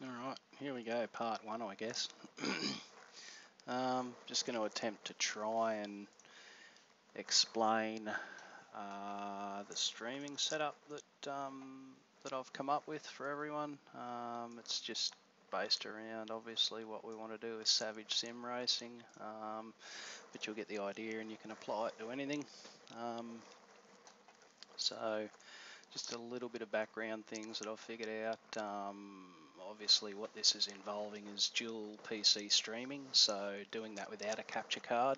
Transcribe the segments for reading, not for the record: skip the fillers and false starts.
Alright, here we go, part one, I guess. Just going to attempt to try and explain the streaming setup that I've come up with for everyone. It's just based around, obviously, what we want to do is savage sim racing, but you'll get the idea and you can apply it to anything. So just a little bit of background things that I've figured out. Obviously what this is involving is dual PC streaming, so doing that without a capture card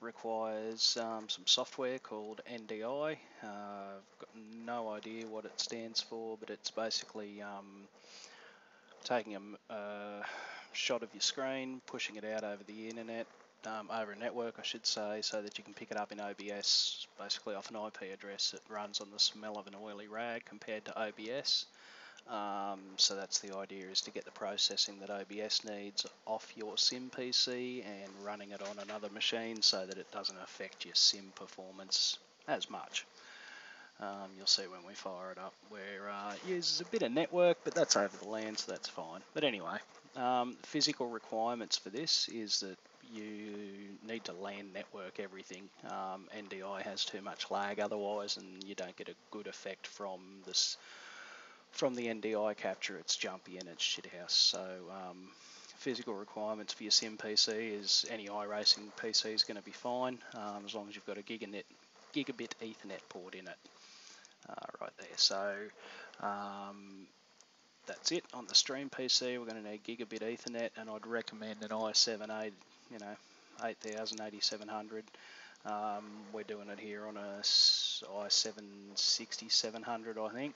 requires some software called NDI. I've got no idea what it stands for, but it's basically taking a shot of your screen, pushing it out over the internet, over a network I should say, so that you can pick it up in OBS, basically off an IP address that runs on the smell of an oily rag compared to OBS. So that's the idea, is to get the processing that OBS needs off your sim PC and running it on another machine so that it doesn't affect your sim performance as much. You'll see when we fire it up where it uses a bit of network, but that's over the LAN, so that's fine. But anyway, physical requirements for this is that you need to LAN network everything. NDI has too much lag otherwise, and you don't get a good effect from this. From the NDI capture. It's jumpy and it's shithouse. So physical requirements for your sim PC is any iRacing PC is going to be fine, as long as you've got a gigabit Ethernet port in it. Right there. So that's it. On the stream PC, we're going to need gigabit Ethernet, and I'd recommend an i7 8000, 8700. We're doing it here on a i7 6700, I think,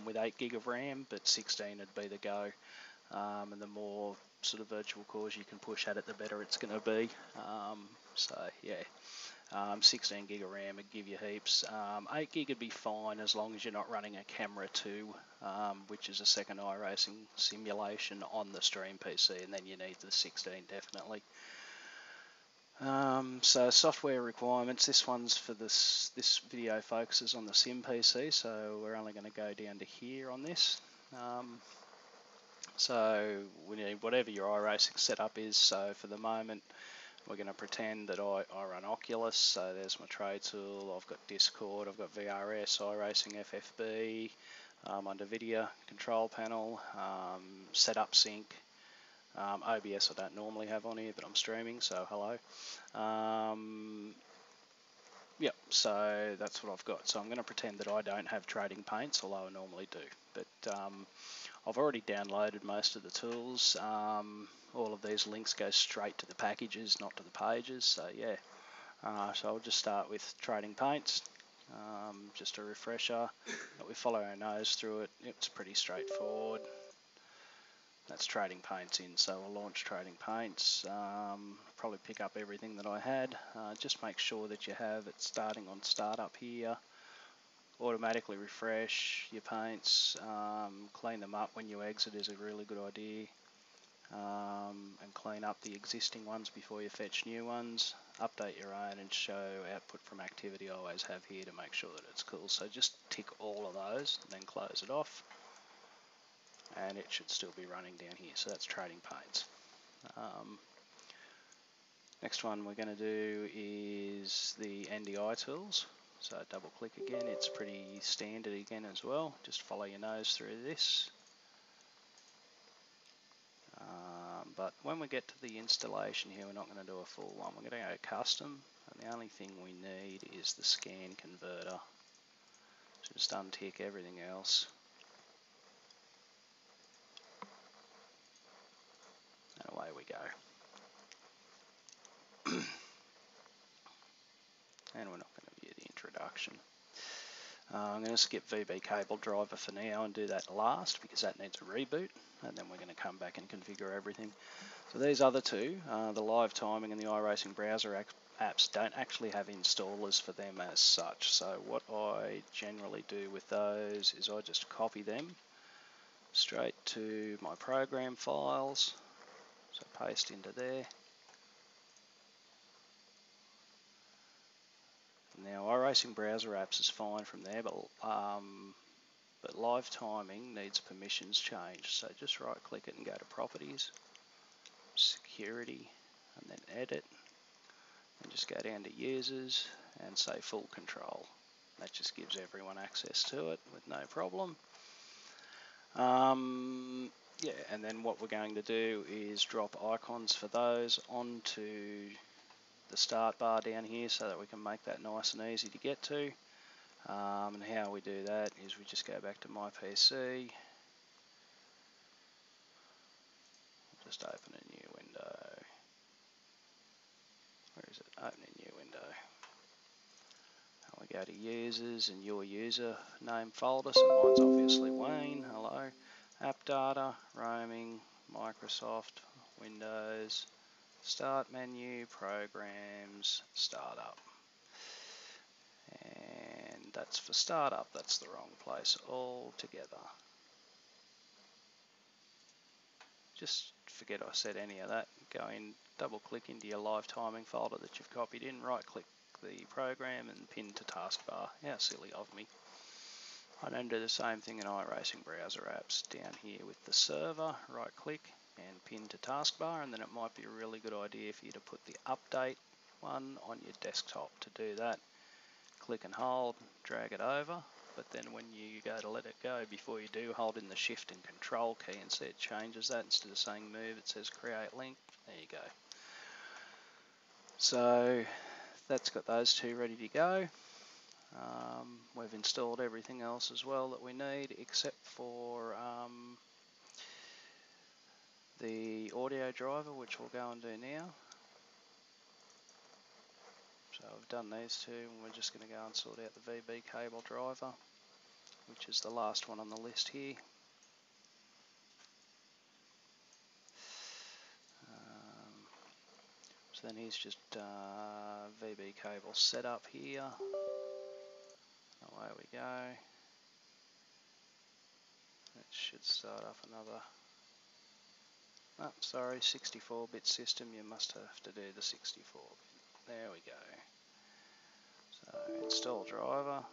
with 8 gig of RAM, but 16 would be the go. And the more sort of virtual cores you can push at it, the better it's going to be. So yeah, 16 gig of RAM would give you heaps. 8 gig would be fine as long as you're not running a camera 2, which is a second iRacing simulation on the stream PC, and then you need the 16 definitely. So software requirements, this one's for this video focuses on the sim PC, so we're only going to go down to here on this. So we need whatever your iRacing setup is. So for the moment we're going to pretend that I run Oculus, so there's my tray tool, I've got Discord, I've got VRS, iRacing FFB, under NVIDIA control panel, setup sync. OBS I don't normally have on here, but I'm streaming, so hello. Yep, so that's what I've got. So I'm going to pretend that I don't have trading paints, although I normally do. But I've already downloaded most of the tools. All of these links go straight to the packages, not to the pages. So yeah, so I'll just start with trading paints. Just a refresher. We follow our nose through it. It's pretty straightforward. That's trading paints in, so I'll launch trading paints, probably pick up everything that I had. Just make sure that you have it starting on startup here. Automatically refresh your paints, clean them up when you exit is a really good idea, and clean up the existing ones before you fetch new ones. Update your own and show output from activity I always have here to make sure that it's cool. So just tick all of those and then close it off. And it should still be running down here, so that's trading paints. Next one we're going to do is the NDI tools. So double click again, it's pretty standard again as well. Just follow your nose through this. But when we get to the installation here, we're not going to do a full one. We're going to go custom, and the only thing we need is the scan converter. So just untick everything else. And away we go. And we're not going to view the introduction. I'm going to skip VB cable driver for now and do that last because that needs a reboot, and then we're going to come back and configure everything. So these other two, the live timing and the iRacing browser apps, don't actually have installers for them as such. So what I generally do with those is I just copy them straight to my program files. So paste into there. Now iRacing browser apps is fine from there, but but live timing needs permissions changed. So just right click it and go to properties, security, and then edit, and just go down to users and say full control. That just gives everyone access to it with no problem. Yeah, and then what we're going to do is drop icons for those onto the start bar down here so that we can make that nice and easy to get to. And how we do that is we just go back to my PC, just open a new window. Where is it? Open a new window. And we go to users and your user name folder. So mine's obviously Wayne. Hello. App data, roaming, Microsoft, Windows, start menu, programs, startup. And that's for startup. That's the wrong place altogether. Just forget I said any of that. Go in, double click into your live timing folder that you've copied in, right click the program and pin to taskbar. How silly of me. I then do the same thing in iRacing browser apps. Down here with the server, right click and pin to taskbar, and then it might be a really good idea for you to put the update one on your desktop. To do that, click and hold, drag it over, but then when you go to let it go, before you do, hold in the shift and control key and see it changes that. Instead of saying move, it says create link. There you go. So that's got those two ready to go. We've installed everything else as well that we need, except for the audio driver, which we'll go and do now. So I've done these two, and we're just going to go and sort out the VB cable driver, which is the last one on the list here. So then here's just VB cable setup here. Away we go. It should start off another. Oh, sorry, 64-bit system. You must have to do the 64-bit. There we go. So install driver.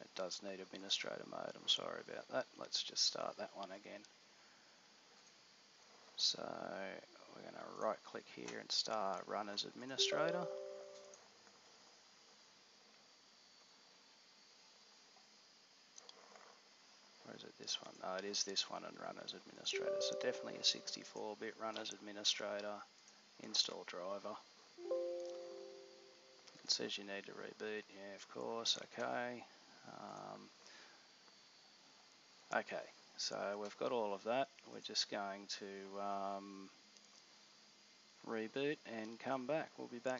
It does need administrator mode. I'm sorry about that. Let's just start that one again. So we're going to right click here and start run as administrator. Or is it this one? No, it is this one, and run as administrator. So definitely a 64-bit run as administrator, install driver. It says you need to reboot. Yeah, of course. Okay. Okay, so we've got all of that. We're just going to reboot and come back. We'll be back